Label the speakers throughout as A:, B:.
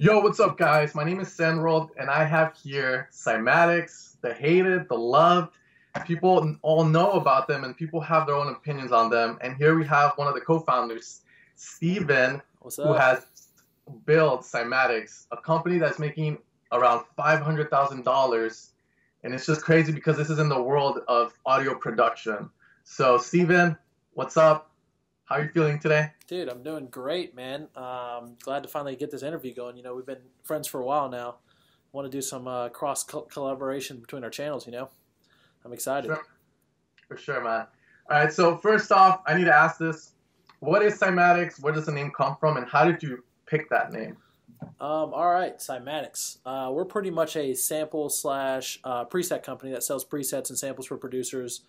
A: Yo, what's up, guys? My name is Sandworld, and I have here Cymatics, the hated, the loved. People all know about them, and people have their own opinions on them. And here we have one of the co-founders, Steven,
B: What's
A: who
B: up?
A: has built Cymatics, a company that's making around $500,000. And it's just crazy because this is in the world of audio production. So, Steven, what's up? How are you feeling today?
B: Dude, I'm doing great, man. Glad to finally get this interview going. We've been friends for a while now. Want to do some cross collaboration between our channels, I'm excited.
A: Sure. For sure, man. All right, so first off, I need to ask this. What is Cymatics? Where does the name come from? And how did you pick that name?
B: All right, Cymatics. We're pretty much a sample slash preset company that sells presets and samples for producers.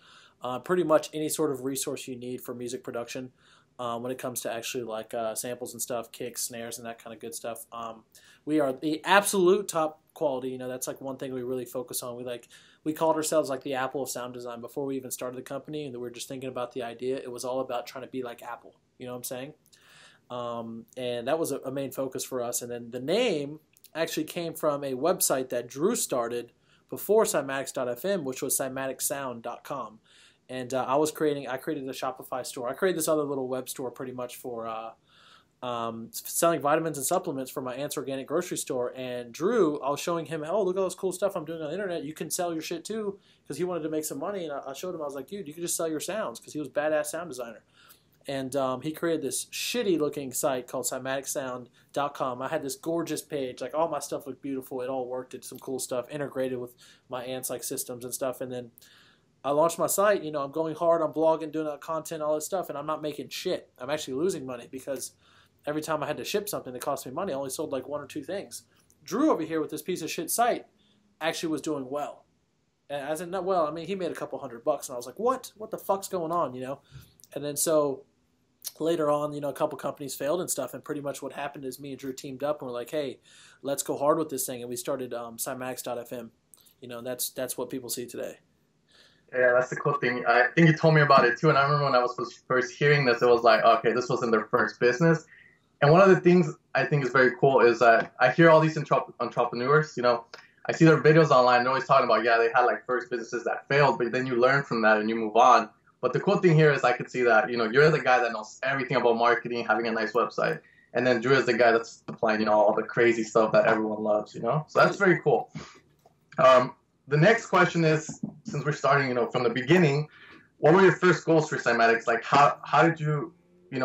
B: Pretty much any sort of resource you need for music production. When it comes to actually like samples and stuff, kicks, snares, and that kind of good stuff. We are the absolute top quality. That's like one thing we really focus on. We called ourselves like the Apple of sound design before we even started the company, and we were just thinking about the idea. It was all about trying to be like Apple. You know what I'm saying? And that was a main focus for us. And then the name actually came from a website that Drew started before Cymatics.fm, which was cymaticsound.com. And I created a Shopify store. I created this other little web store pretty much for selling vitamins and supplements for my aunt's organic grocery store. And Drew, I was showing him, oh, look at all this cool stuff I'm doing on the internet. You can sell your shit too, because he wanted to make some money. And I showed him, I was like, dude, you can just sell your sounds, because he was a badass sound designer. And he created this shitty looking site called cymaticsound.com. I had this gorgeous page, like all my stuff looked beautiful. It all worked. Did some cool stuff, integrated with my aunt's like systems and stuff. And then I launched my site. I'm going hard. I'm blogging, doing content, all this stuff, and I'm not making shit. I'm actually losing money because every time I had to ship something that cost me money, I only sold like one or two things. Drew over here with this piece of shit site actually was doing well. And as in, not well, I mean, he made a couple $100, and I was like, what? What the fuck's going on, And then so later on, a couple companies failed and stuff, and pretty much what happened is me and Drew teamed up and we're like, hey, let's go hard with this thing, and we started Cymatics.fm. And that's what people see today.
A: Yeah, that's the cool thing. I think you told me about it too, and I remember when I was first hearing this, it was like, okay, this wasn't their first business. And one of the things I think is very cool is that I hear all these entrepreneurs, I see their videos online, they're always talking about, yeah, they had like first businesses that failed, but then you learn from that and you move on. But the cool thing here is I could see that, you're the guy that knows everything about marketing, having a nice website. And then Drew is the guy that's applying, all the crazy stuff that everyone loves, So that's very cool. The next question is, since we're starting, from the beginning, what were your first goals for Cymatics? Like, how did you,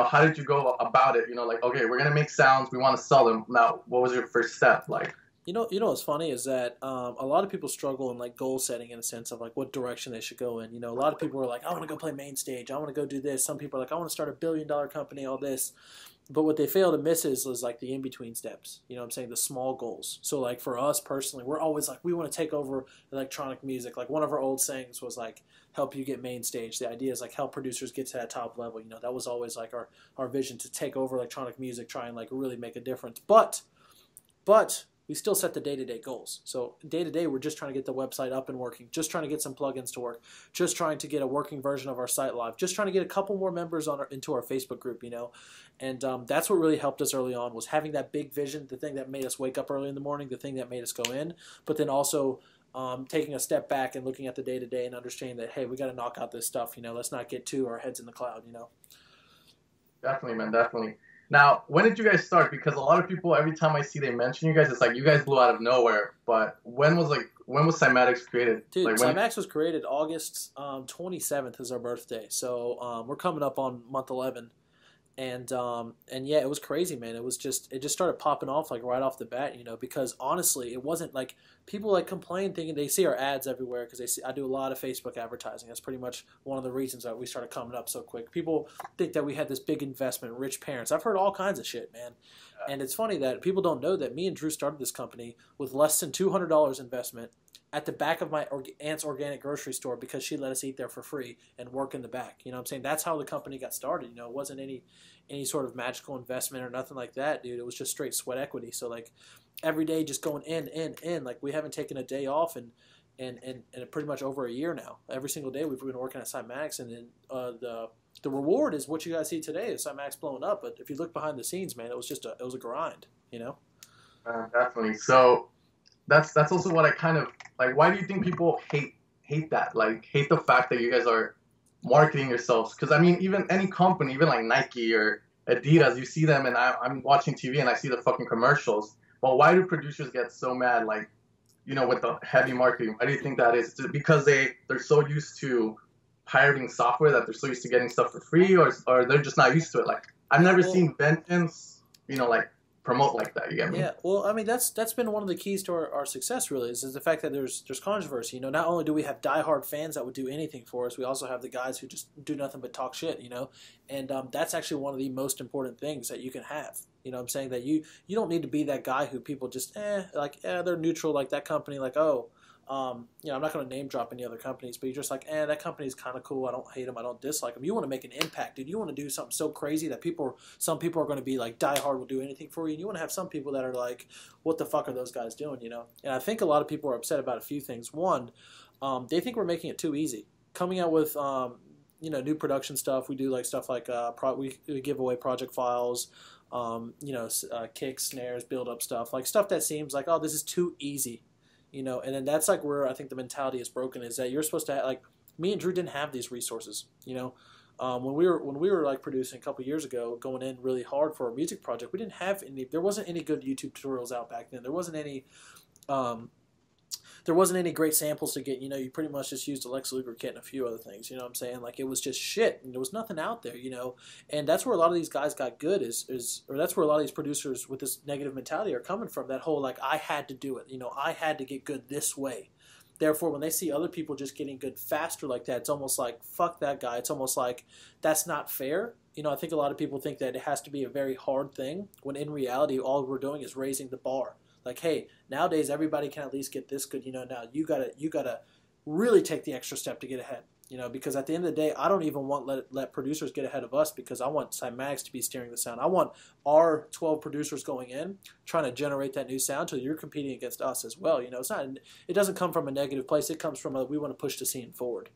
A: how did you go about it? Like, okay, we're gonna make sounds, we want to sell them. Now, what was your first step like?
B: What's funny is that a lot of people struggle in like goal setting in a sense of like what direction they should go in. A lot of people are like, I want to go play main stage, I want to go do this. Some people are like, I want to start a billion-dollar company, all this. But what they fail to miss is like the in-between steps. You know what I'm saying? The small goals. So like for us personally, we're always like, we want to take over electronic music. Like one of our old sayings was like, help you get main stage. The idea is like help producers get to that top level. That was always like our vision, to take over electronic music, try and like really make a difference. But we still set the day-to-day goals. So day-to-day, we're just trying to get the website up and working, just trying to get some plugins to work, just trying to get a working version of our site live, just trying to get a couple more members into our Facebook group, And that's what really helped us early on, was having that big vision, the thing that made us wake up early in the morning, the thing that made us go in, but then also taking a step back and looking at the day-to-day and understanding that, hey, we got to knock out this stuff, let's not get our heads in the cloud,
A: Definitely, man, definitely. Now, when did you guys start? Because a lot of people, every time I see they mention you guys, it's like you guys blew out of nowhere. But when was Cymatics created?
B: Dude,
A: like
B: Cymatics was created August 27th is our birthday. So we're coming up on month 11. And yeah, it was crazy, man. It just started popping off like right off the bat, because honestly, it wasn't like people like complain thinking they see our ads everywhere, because I do a lot of Facebook advertising. That's pretty much one of the reasons that we started coming up so quick. People think that we had this big investment, rich parents. I've heard all kinds of shit, man. And it's funny that people don't know that me and Drew started this company with less than $200 investment at the back of my aunt's organic grocery store, because she let us eat there for free and work in the back. You know what I'm saying? That's how the company got started. It wasn't any sort of magical investment or nothing like that, dude. It was just straight sweat equity. So like every day just going in. Like we haven't taken a day off in pretty much over a year now. Every single day we've been working at Cymatics, and then the reward is what you guys see today is Cymatics blowing up. But if you look behind the scenes, man, it was a grind,
A: Definitely. So that's also what I kind of like. Why do you think people hate that? Like hate the fact that you guys are marketing yourselves? Because I mean, even any company, even like Nike or Adidas, you see them, and I'm watching TV and I see the fucking commercials. Well, why do producers get so mad? Like, with the heavy marketing. Why do you think that is? Is it because they're so used to pirating software that they're so used to getting stuff for free, or they're just not used to it? Like I've
B: Yeah,
A: never
B: well,
A: seen Vengeance, like promote like that. You get me?
B: yeah, well, I mean that's been one of the keys to our success. Really, is the fact that there's controversy. Not only do we have diehard fans that would do anything for us, we also have the guys who just do nothing but talk shit. And that's actually one of the most important things that you can have. I'm saying that you don't need to be that guy who people just they're neutral, like that company, like, oh. I'm not going to name drop any other companies, but you're just like, that company's kind of cool. I don't hate them. I don't dislike them. You want to make an impact, dude. You want to do something so crazy that some people are going to be like, die hard, will do anything for you. And you want to have some people that are like, what the fuck are those guys doing, And I think a lot of people are upset about a few things. One, they think we're making it too easy. Coming out with, new production stuff. We do like stuff like, we give away project files, kicks, snares, build up stuff, like stuff that seems like, oh, this is too easy. And then that's like where I think the mentality is broken, is that you're supposed to have, like, me and Drew didn't have these resources. When we were like producing a couple years ago, going in really hard for a music project, we didn't have any. There wasn't any good YouTube tutorials out back then. Um, there wasn't any great samples to get. You pretty much just used a Lex Luger kit and a few other things. You know what I'm saying? Like, it was just shit, and there was nothing out there. And that's where a lot of these guys got good, or that's where a lot of these producers with this negative mentality are coming from. That whole, like, I had to do it. I had to get good this way. Therefore, when they see other people just getting good faster like that, it's almost like, fuck that guy. It's almost like, that's not fair. I think a lot of people think that it has to be a very hard thing, when in reality, all we're doing is raising the bar. Like, hey, nowadays everybody can at least get this good. Now you gotta really take the extra step to get ahead. Because at the end of the day, I don't even want let producers get ahead of us, because I want Cymatics to be steering the sound. I want our 12 producers going in trying to generate that new sound, so you're competing against us as well. It doesn't come from a negative place. It comes from we want to push the scene forward.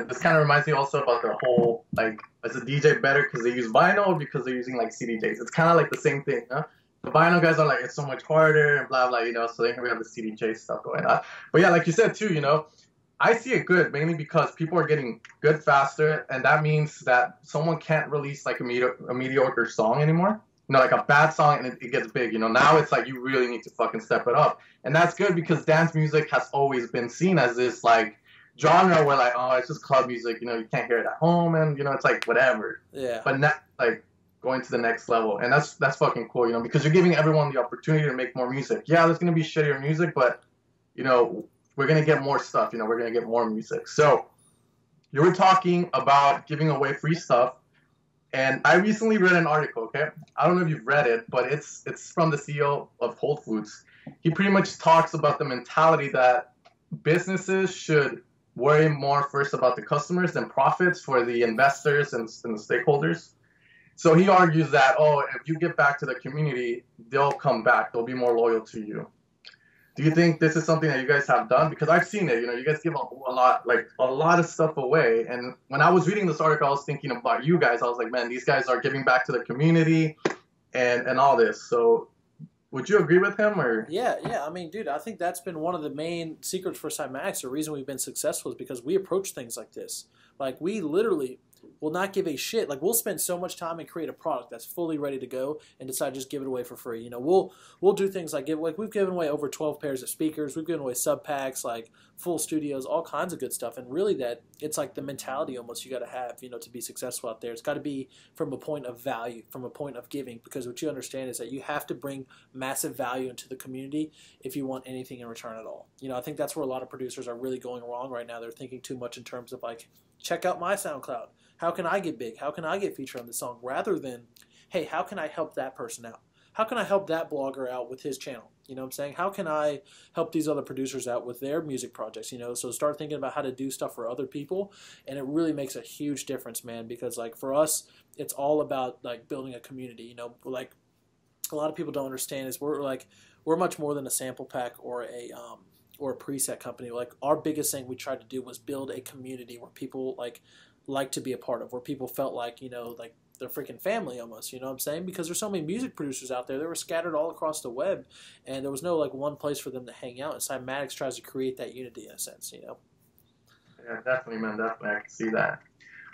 A: This kind of reminds me also about the whole, like, is a DJ better because they use vinyl or because they're using like CDJs? It's kind of like the same thing, huh? The vinyl guys are like, it's so much harder and blah blah, so then we have the CDJ stuff going on. But yeah, like you said too, I see it good mainly because people are getting good faster, and that means that someone can't release like a mediocre song anymore. Like a bad song, and it gets big. Now it's like you really need to fucking step it up, and that's good because dance music has always been seen as this like genre where, like, oh, it's just club music. You can't hear it at home, and it's like whatever.
B: Yeah.
A: But not like going to the next level, and that's fucking cool. Because you're giving everyone the opportunity to make more music. Yeah, there's gonna be shittier music, but we're going to get more stuff. We're going to get more music. So you were talking about giving away free stuff. And I recently read an article, okay? I don't know if you've read it, but it's from the CEO of Whole Foods. He pretty much talks about the mentality that businesses should worry more first about the customers than profits for the investors and the stakeholders. So he argues that, if you give back to the community, they'll come back. They'll be more loyal to you. Do you think this is something that you guys have done? Because I've seen it. You guys give a lot of stuff away. And when I was reading this article, I was thinking about you guys. I was like, man, these guys are giving back to the community and all this. So would you agree with him? Or
B: Yeah. I mean, dude, I think that's been one of the main secrets for Cymatics. The reason we've been successful is because we approach things like this. Like, we literally will not give a shit. Like, we'll spend so much time and create a product that's fully ready to go and decide to just give it away for free. We'll do things like we've given away over 12 pairs of speakers. We've given away sub packs, like full studios, all kinds of good stuff. And really, that it's like the mentality almost you got to have, to be successful out there. It's got to be from a point of value, from a point of giving, because what you understand is that you have to bring massive value into the community if you want anything in return at all. I think that's where a lot of producers are really going wrong right now. They're thinking too much in terms of, like, check out my SoundCloud. How can I get big? How can I get featured on this song? Rather than, hey, how can I help that person out? How can I help that blogger out with his channel? You know what I'm saying? How can I help these other producers out with their music projects? So start thinking about how to do stuff for other people, and it really makes a huge difference, man, because, like, for us, it's all about, like, building a community. Like, a lot of people don't understand is we're much more than a sample pack or a preset company. Like, our biggest thing we tried to do was build a community where people like to be a part of, where people felt like, like their freaking family almost, you know what I'm saying? Because there's so many music producers out there. They were scattered all across the web, and there was no like one place for them to hang out. And Cymatics tries to create that unity in a sense, you know?
A: Yeah, definitely, man. Definitely, I can see that.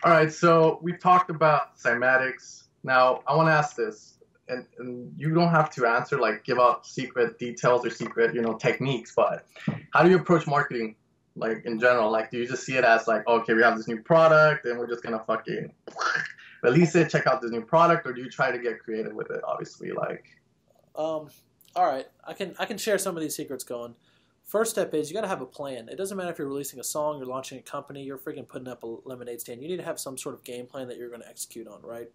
A: All right, so we've talked about cymatics. Now, I want to ask this, and you don't have to answer like give out secret details or secret, techniques, but how do you approach marketing, like in general? Like, do you just see it as like, okay, we have this new product, and we're just gonna fucking release it, check out this new product, or do you try to get creative with it? Obviously, like.
B: All right, I can share some of these secrets going. First step is you got to have a plan. It doesn't matter if you're releasing a song, you're launching a company, you're freaking putting up a lemonade stand. You need to have some sort of game plan that you're going to execute on, right?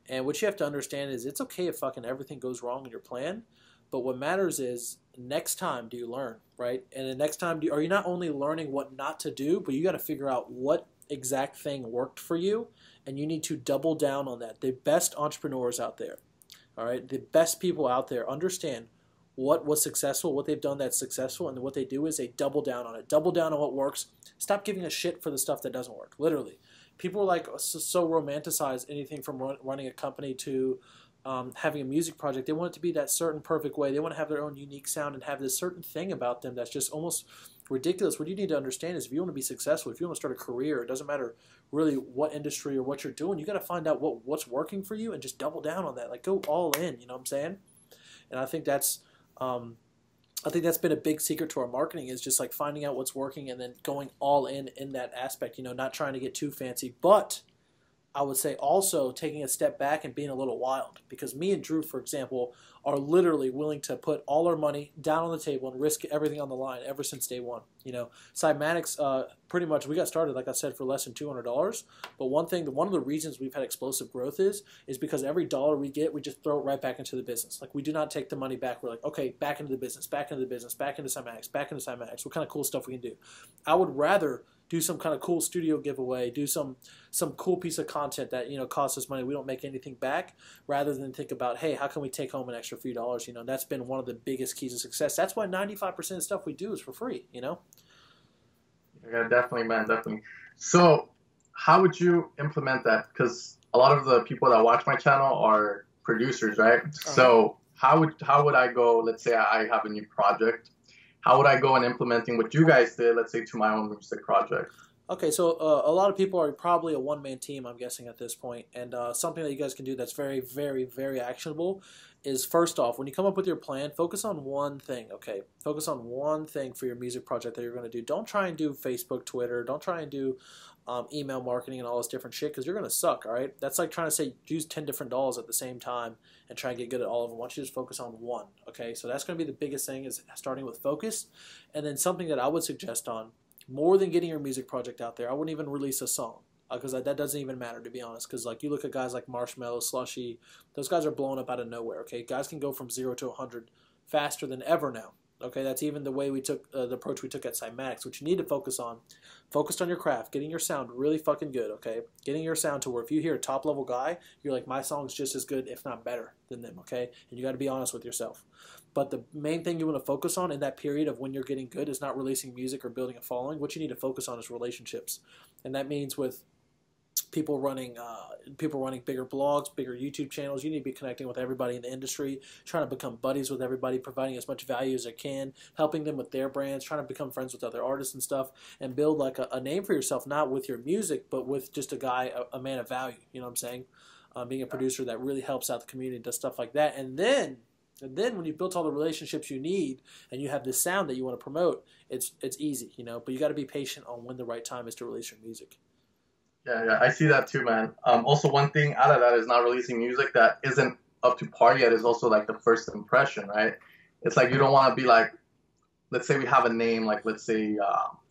B: And what you have to understand is it's okay if fucking everything goes wrong in your plan, but what matters is next time do you learn, right? And the next time are you not only learning what not to do, but you got to figure out what exact thing worked for you, and you need to double down on that. The best entrepreneurs out there, all right, the best people out there understand what was successful, what they've done that's successful, and what they do is they double down on it. Double down on what works. Stop giving a shit for the stuff that doesn't work. Literally. People are like so romanticize anything from running a company to having a music project. They want it to be that certain perfect way. They want to have their own unique sound and have this certain thing about them that's just almost ridiculous. What you need to understand is if you want to be successful, if you want to start a career, it doesn't matter really what industry or what you're doing. You got to find out what's working for you and just double down on that. Like go all in, you know what I'm saying? And I think that's been a big secret to our marketing is just like finding out what's working and then going all in that aspect, not trying to get too fancy. But I would say also taking a step back and being a little wild, because me and Drew, for example, are literally willing to put all our money down on the table and risk everything on the line ever since day one. Cymatics, pretty much we got started, like I said, for less than $200. But one of the reasons we've had explosive growth is because every dollar we get, we just throw it right back into the business. Like we do not take the money back. We're like, okay, back into the business, back into the business, back into Cymatics, back into Cymatics. What kind of cool stuff we can do? I would rather do some kind of cool studio giveaway, do some cool piece of content that costs us money. We don't make anything back, rather than think about, hey, how can we take home an extra few dollars? That's been one of the biggest keys to success. That's why 95% of stuff we do is for free.
A: Yeah, definitely, man, definitely. So, how would you implement that? Because a lot of the people that watch my channel are producers, right? So, how would I go? Let's say I have a new project. How would I go in implementing what you guys did, let's say, to my own music project?
B: Okay, so a lot of people are probably a one-man team, I'm guessing, at this point. And something that you guys can do that's very, very, very actionable is, first off, when you come up with your plan, focus on one thing, okay? Focus on one thing for your music project that you're going to do. Don't try and do Facebook, Twitter. Don't try and do email marketing and all this different shit, because you're going to suck, all right? That's like trying to say use 10 different dolls at the same time and try and get good at all of them. Why don't you just focus on one, okay? So that's going to be the biggest thing, is starting with focus. And then something that I would suggest on, more than getting your music project out there, I wouldn't even release a song, because that doesn't even matter, to be honest. Because like you look at guys like Marshmello, Slushy, those guys are blowing up out of nowhere. Okay, guys can go from 0 to 100 faster than ever now. Okay, that's even the way we took the approach we took at Cymatics, which you need to focused on your craft, getting your sound really fucking good. Okay, getting your sound to where if you hear a top level guy, you're like, my song's just as good, if not better, than them. Okay, and you got to be honest with yourself. But the main thing you want to focus on in that period of when you're getting good is not releasing music or building a following. What you need to focus on is relationships, and that means with people running bigger blogs, bigger YouTube channels. You need to be connecting with everybody in the industry, trying to become buddies with everybody, providing as much value as I can, helping them with their brands, trying to become friends with other artists and stuff, and build like a name for yourself, not with your music, but with just a guy, a man of value. You know what I'm saying? Being a producer that really helps out the community, does stuff like that. And then when you've built all the relationships you need and you have this sound that you want to promote, it's easy, but you got to be patient on when the right time is to release your music.
A: Yeah, I see that too, man. Also, one thing out of that is not releasing music that isn't up to par yet is also like the first impression, right? It's like you don't want to be like, let's say we have a name, like let's say,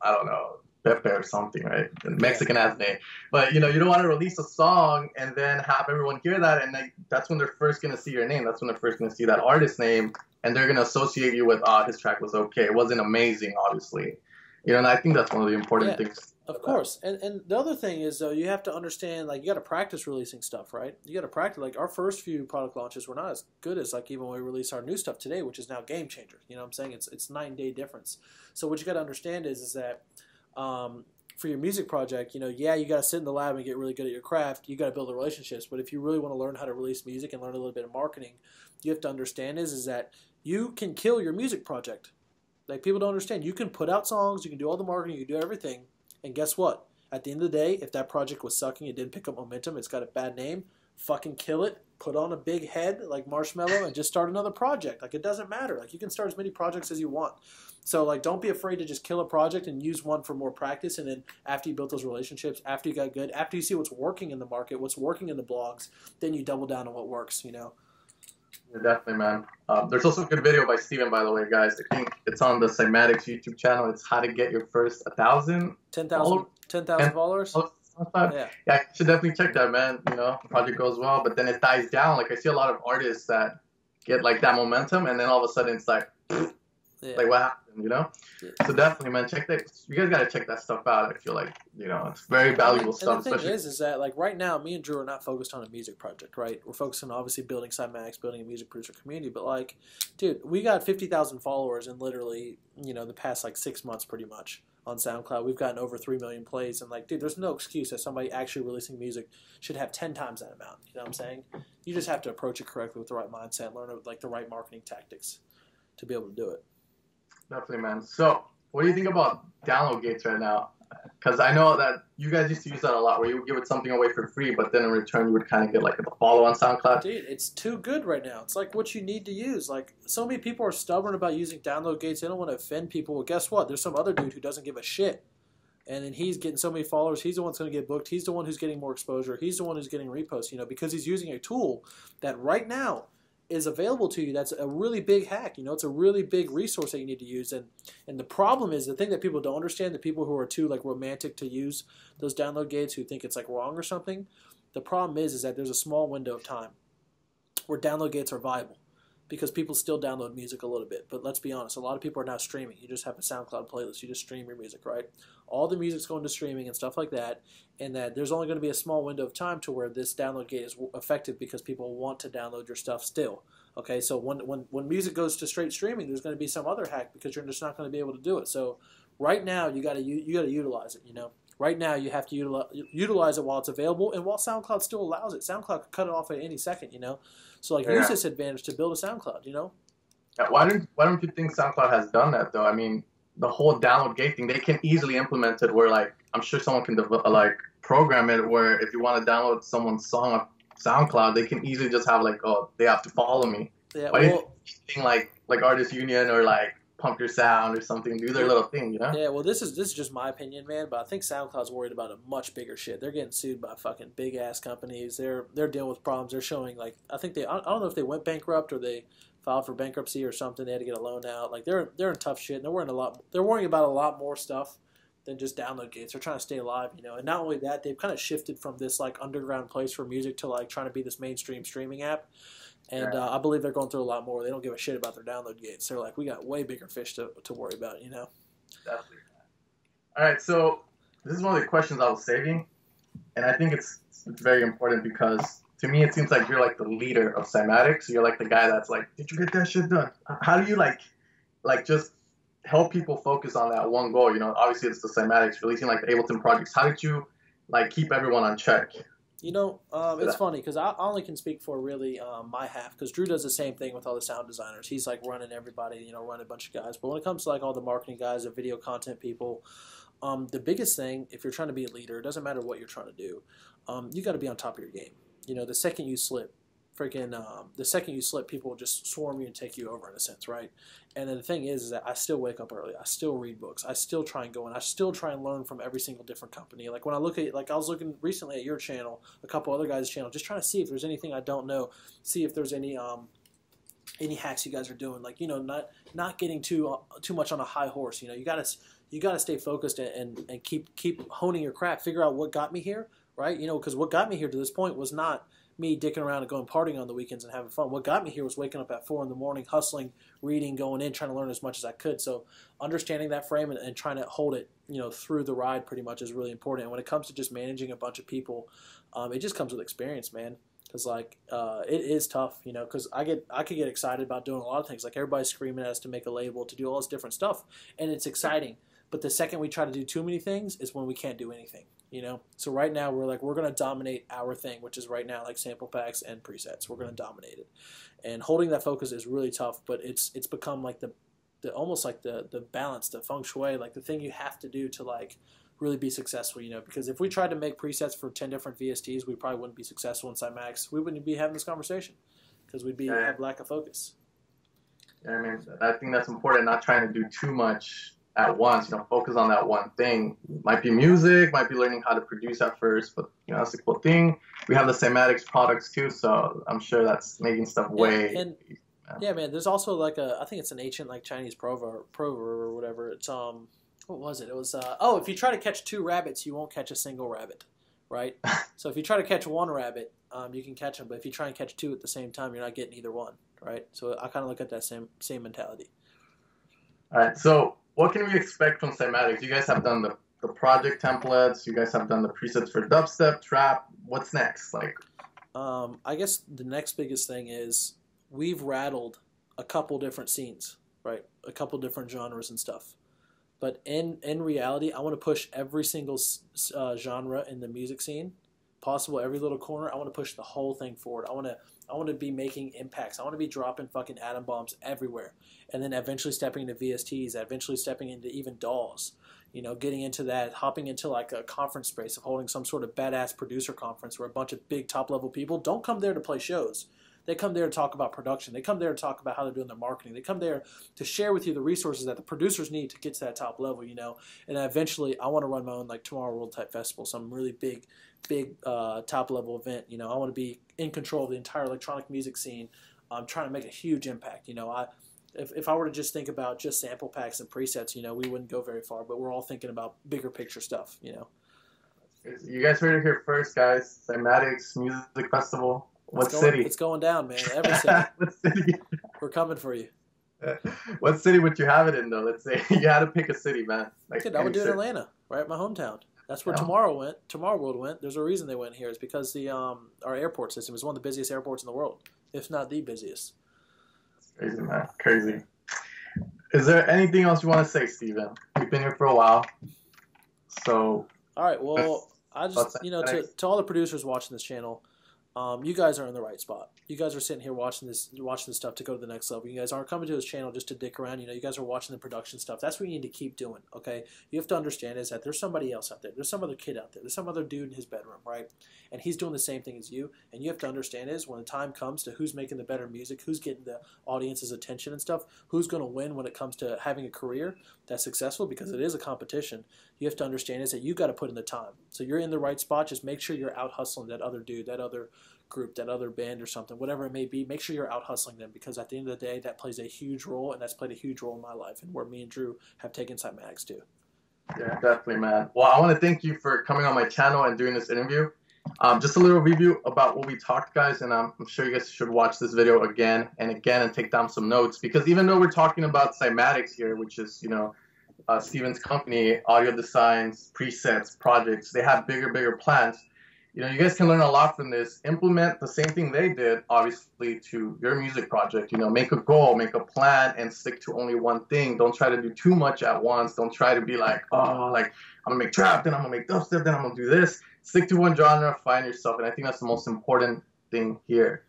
A: I don't know, Pepe or something, right? A Mexican ass name. But, you don't want to release a song and then have everyone hear that, and that's when they're first going to see your name. That's when they're first going to see that artist name, and they're going to associate you with, his track was okay. It wasn't amazing, obviously. And I think that's one of the important things.
B: Of course. And the other thing is, though, you have to understand, like, you got to practice releasing stuff, right? You got to practice. Like, our first few product launches were not as good as, like, even when we release our new stuff today, which is now game changer. You know what I'm saying? It's night and day difference. So what you got to understand is that for your music project, yeah, you got to sit in the lab and get really good at your craft. You got to build the relationships. But if you really want to learn how to release music and learn a little bit of marketing, you have to understand is that you can kill your music project. Like, people don't understand. You can put out songs, you can do all the marketing, you can do everything. And guess what? At the end of the day, if that project was sucking, it didn't pick up momentum, it's got a bad name, fucking kill it, put on a big head like Marshmallow and just start another project. Like, it doesn't matter. Like, you can start as many projects as you want. So, like, don't be afraid to just kill a project and use one for more practice. And then after you built those relationships, after you got good, after you see what's working in the market, what's working in the blogs, then you double down on what works,
A: Yeah, definitely, man. There's also a good video by Steven, by the way, guys. I think it's on the Cymatics YouTube channel. It's how to get your first 1,000
B: 10,000 followers.
A: Yeah, you should definitely check that, man. Project goes well, but then it dies down. Like, I see a lot of artists that get like that momentum, and then all of a sudden it's like, like, what happened? Yeah. So definitely, man, check that. You guys gotta check that stuff out. I feel like it's very valuable stuff.
B: And the thing is that, like, right now, me and Drew are not focused on a music project, right? We're focused on obviously building Cymatics, building a music producer community. But, like, dude, we got 50,000 followers in literally the past like 6 months, pretty much, on SoundCloud. We've gotten over 3 million plays, and, like, dude, there's no excuse that somebody actually releasing music should have 10 times that amount. You know what I'm saying? You just have to approach it correctly with the right mindset, learn like the right marketing tactics to be able to do it.
A: Definitely, man. So, what do you think about download gates right now? Because I know that you guys used to use that a lot, where you would give it something away for free, but then in return you would kind of get like a follow on SoundCloud.
B: Dude, it's too good right now. It's like what you need to use. Like, so many people are stubborn about using download gates. They don't want to offend people. Well, guess what? There's some other dude who doesn't give a shit. And then he's getting so many followers. He's the one that's going to get booked. He's the one who's getting more exposure. He's the one who's getting reposts, because he's using a tool that right now is available to you. That's a really big hack. It's a really big resource that you need to use. And the problem is, the thing that people don't understand, the people who are too like romantic to use those download gates, who think it's like wrong or something, the problem is that there's a small window of time where download gates are viable, because people still download music a little bit. But let's be honest, a lot of people are now streaming. You just have a SoundCloud playlist. You just stream your music, right? All the music's going to streaming and stuff like that, and that there's only going to be a small window of time to where this download gate is effective, because people want to download your stuff still. Okay, so when music goes to straight streaming, there's going to be some other hack, because you're just not going to be able to do it. So right now, you got to utilize it. Right now, you have to utilize it while it's available, and while SoundCloud still allows it. SoundCloud could cut it off at any second. So use this advantage to build a SoundCloud.
A: Yeah, why don't you think SoundCloud has done that though? I mean, the whole download gate thing, they can easily implement it where, like, I'm sure someone can program it where if you want to download someone's song off SoundCloud, they can easily just have like, oh, they have to follow me.
B: Yeah,
A: why do you think like Artist Union or like Pump Your Sound or something do their little thing,
B: Yeah, well, this is just my opinion, man, but I think SoundCloud's worried about a much bigger shit. They're getting sued by fucking big ass companies. They're dealing with problems. They're showing, like, I think I don't know if they went bankrupt or they filed for bankruptcy or something. They had to get a loan out. Like, they're in tough shit. And they're worrying about a lot more stuff than just download gates. They're trying to stay alive, And not only that, they've kind of shifted from this like underground place for music to like trying to be this mainstream streaming app. And I believe they're going through a lot more. They don't give a shit about their download gates. They're like, we got way bigger fish to worry about,
A: Definitely. All right, so this is one of the questions I was saving, and I think it's very important, because to me it seems like you're like the leader of Cymatics. You're like the guy that's like, did you get that shit done? How do you like just help people focus on that one goal? Obviously it's the Cymatics, releasing like the Ableton projects. How did you like keep everyone on check?
B: It's funny because I only can speak for really my half, because Drew does the same thing with all the sound designers. He's like running everybody, running a bunch of guys. But when it comes to like all the marketing guys, the video content people, the biggest thing, if you're trying to be a leader, it doesn't matter what you're trying to do, you got to be on top of your game. The second you slip, people will just swarm you and take you over in a sense, right? And then the thing is that I still wake up early. I still read books. I still try and go in. I still try and learn from every single different company. Like when I look at, like I was looking recently at your channel, a couple other guys' channel, just trying to see if there's anything I don't know, see if there's any hacks you guys are doing. Like, not getting too much on a high horse. You gotta stay focused and keep honing your craft. Figure out what got me here, right? Because what got me here to this point was not me dicking around and going partying on the weekends and having fun. What got me here was waking up at 4 in the morning, hustling, reading, going in, trying to learn as much as I could. So understanding that frame and trying to hold it, through the ride pretty much is really important. And when it comes to just managing a bunch of people, it just comes with experience, man. Because it is tough, because I could get excited about doing a lot of things. Like everybody's screaming at us to make a label, to do all this different stuff, and it's exciting. But the second we try to do too many things is when we can't do anything. So right now we're going to dominate our thing, which is right now like sample packs and presets. We're going to dominate it, and holding that focus is really tough. But it's become like the almost like the balance, the feng shui, like the thing you have to do to like really be successful. Because if we tried to make presets for 10 different VSTs, we probably wouldn't be successful in Cymatics. We wouldn't be having this conversation because we'd have lack of focus.
A: Yeah, I mean, I think that's important. Not trying to do too much at once, focus on that one thing. Might be music, might be learning how to produce at first, but that's a cool thing. We have the Cymatics products too, so I'm sure that's making stuff way.
B: Yeah, man. There's also like I think it's an ancient like Chinese proverb or whatever. It's what was it? It was if you try to catch 2 rabbits, you won't catch a single rabbit, right? So if you try to catch 1 rabbit, you can catch them, but if you try and catch 2 at the same time, you're not getting either one, right? So I kind of look at that same mentality.
A: All right, so what can we expect from Cymatics? You guys have done the project templates. You guys have done the presets for dubstep, trap. What's next?
B: I guess the next biggest thing is we've rattled a couple different scenes, right? A couple different genres and stuff. But in reality, I want to push every single genre in the music scene possible, every little corner. I want to push the whole thing forward. I want to be making impacts. I want to be dropping fucking atom bombs everywhere, and then eventually stepping into VSTs, eventually stepping into even DAWs. Getting into that, hopping into like a conference space of holding some sort of badass producer conference where a bunch of big top level people don't come there to play shows. They come there to talk about production. They come there to talk about how they're doing their marketing. They come there to share with you the resources that the producers need to get to that top level, And eventually, I want to run my own like Tomorrow World type festival, some really big top level event. I want to be in control of the entire electronic music scene. I'm trying to make a huge impact. If I were to just think about just sample packs and presets, we wouldn't go very far. But we're all thinking about bigger picture stuff.
A: You guys heard it here first, guys. Cymatics Music Festival. What city?
B: It's going down, man. Every city.
A: What city?
B: We're coming for you.
A: What city would you have it in, though? Let's say you had to pick a city, man.
B: I would do it in Atlanta, right? My hometown. That's where Tomorrow World went. There's a reason they went here. It's because our airport system is one of the busiest airports in the world, if not the busiest.
A: That's crazy, man. Crazy. Is there anything else you want to say, Steven? You've been here for a while. So.
B: All right. Well, I just, to all the producers watching this channel, you guys are in the right spot. You guys are sitting here watching this stuff to go to the next level. You guys aren't coming to this channel just to dick around. You guys are watching the production stuff. That's what you need to keep doing, okay? You have to understand is that there's somebody else out there. There's some other kid out there. There's some other dude in his bedroom, right? And he's doing the same thing as you. And you have to understand is when the time comes to who's making the better music, who's getting the audience's attention and stuff, who's going to win when it comes to having a career that's successful, because it is a competition. You have to understand is that you got to put in the time. So you're in the right spot. Just make sure you're out hustling that other dude, that other group, that other band or something, whatever it may be. Make sure you're out hustling them, because at the end of the day, that plays a huge role, and that's played a huge role in my life and where me and Drew have taken Cymatics to.
A: Yeah, definitely, man. Well, I want to thank you for coming on my channel and doing this interview. Just a little review about what we talked, guys, and I'm sure you guys should watch this video again and again and take down some notes, because even though we're talking about Cymatics here, which is, Steven's company, audio designs, presets, projects, they have bigger plans. You guys can learn a lot from this. Implement the same thing they did, obviously, to your music project. Make a goal, make a plan, and stick to only one thing. Don't try to do too much at once. Don't try to be like, I'm going to make trap, then I'm going to make dubstep, then I'm going to do this. Stick to one genre, find yourself, and I think that's the most important thing here.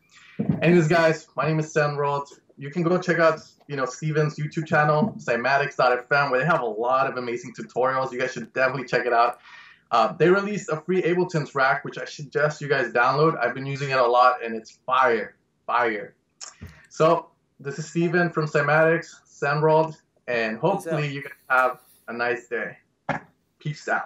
A: Anyways, guys, my name is Sam World. You can go check out, Steven's YouTube channel, cymatics.fm, where they have a lot of amazing tutorials. You guys should definitely check it out. They released a free Ableton's rack, which I suggest you guys download. I've been using it a lot, and it's fire. So this is Steven from Cymatics, Samworld, and hopefully you guys have a nice day. Peace out.